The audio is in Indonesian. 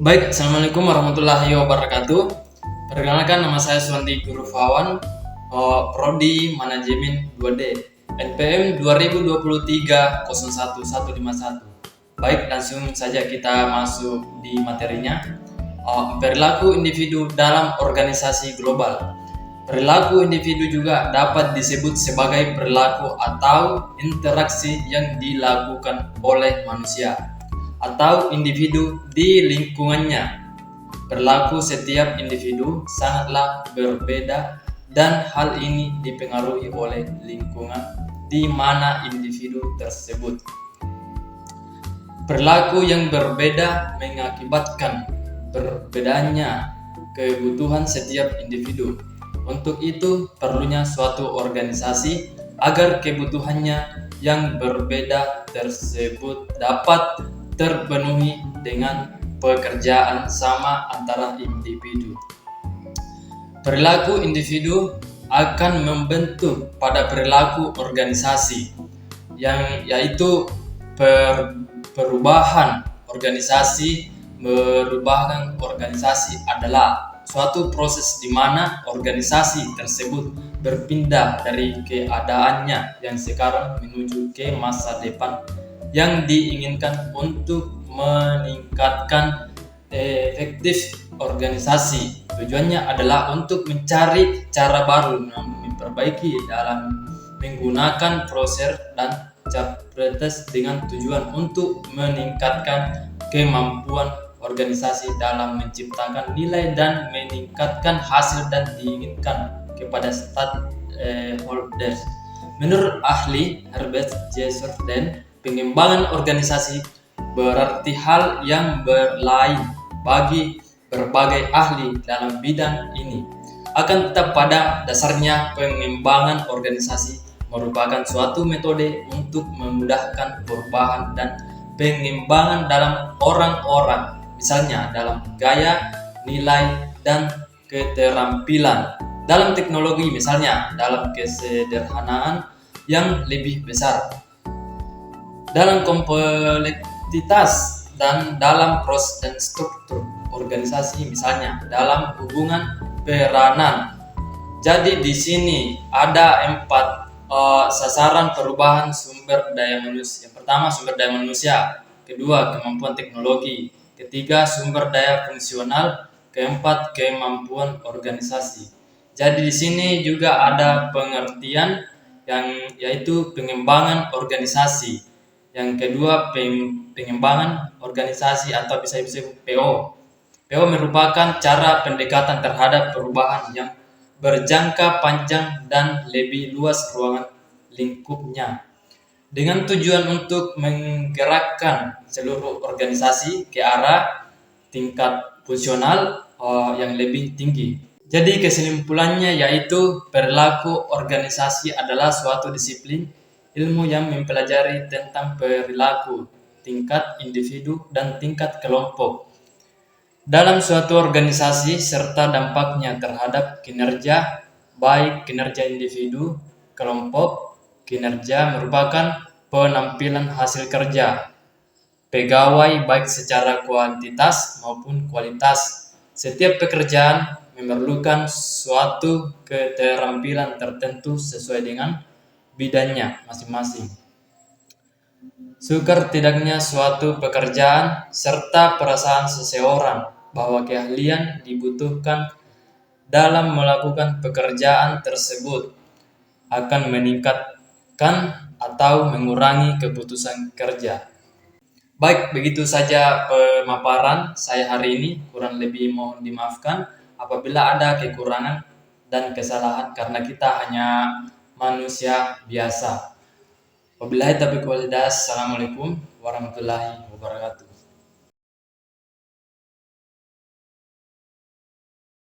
Baik, Assalamualaikum warahmatullahi wabarakatuh. Perkenalkan, nama saya Suwandi Gurufawan, Prodi Manajemen 2D, NPM 2023 01151. Baik, langsung saja kita masuk di materinya. Perilaku individu dalam organisasi global. Perilaku individu juga dapat disebut sebagai perilaku atau interaksi yang dilakukan oleh manusia atau individu di lingkungannya. Perilaku setiap individu sangatlah berbeda dan hal ini dipengaruhi oleh lingkungan di mana individu tersebut. Perilaku yang berbeda mengakibatkan berbedanya kebutuhan setiap individu. Untuk itu perlunya suatu organisasi agar kebutuhannya yang berbeda tersebut dapat terpenuhi dengan pekerjaan sama antara individu. Perilaku individu akan membentuk pada perilaku organisasi, yang yaitu perubahan organisasi. Merubahkan organisasi adalah suatu proses di mana organisasi tersebut berpindah dari keadaannya yang sekarang menuju ke masa depan yang diinginkan untuk meningkatkan efektif organisasi. Tujuannya adalah untuk mencari cara baru memperbaiki dalam menggunakan proses dan capres dengan tujuan untuk meningkatkan kemampuan organisasi dalam menciptakan nilai dan meningkatkan hasil dan diinginkan kepada stakeholders. Menurut ahli Herbert J. Jordan, pengembangan organisasi berarti hal yang berlain bagi berbagai ahli dalam bidang ini. Akan tetap pada dasarnya pengembangan organisasi merupakan suatu metode untuk memudahkan perubahan dan pengembangan dalam orang-orang, misalnya dalam gaya, nilai, dan keterampilan. Dalam teknologi, misalnya dalam kesederhanaan yang lebih besar, dalam kompleksitas, dan dalam proses dan struktur organisasi, misalnya dalam hubungan peranan. Jadi di sini ada 4 sasaran perubahan sumber daya manusia. Yang pertama, sumber daya manusia. Kedua, kemampuan teknologi. Ketiga, sumber daya fungsional. Keempat, kemampuan organisasi. Jadi di sini juga ada pengertian yang yaitu pengembangan organisasi. Yang kedua, pengembangan organisasi atau bisa disebut PO. PO merupakan cara pendekatan terhadap perubahan yang berjangka panjang dan lebih luas ruangan lingkupnya, dengan tujuan untuk menggerakkan seluruh organisasi ke arah tingkat fungsional yang lebih tinggi. Jadi kesimpulannya yaitu perilaku organisasi adalah suatu disiplin ilmu yang mempelajari tentang perilaku tingkat individu dan tingkat kelompok dalam suatu organisasi serta dampaknya terhadap kinerja, baik kinerja individu, kelompok. Kinerja merupakan penampilan hasil kerja pegawai baik secara kuantitas maupun kualitas. Setiap pekerjaan memerlukan suatu keterampilan tertentu sesuai dengan bidangnya masing-masing. Sukar tidaknya suatu pekerjaan serta perasaan seseorang bahwa keahlian dibutuhkan dalam melakukan pekerjaan tersebut akan meningkatkan atau mengurangi keputusan kerja. Baik, begitu saja pemaparan saya hari ini. Kurang lebih mohon dimaafkan apabila ada kekurangan dan kesalahan karena kita hanya manusia biasa. Wabillahi taufiq wal hidayah. Assalamualaikum warahmatullahi wabarakatuh.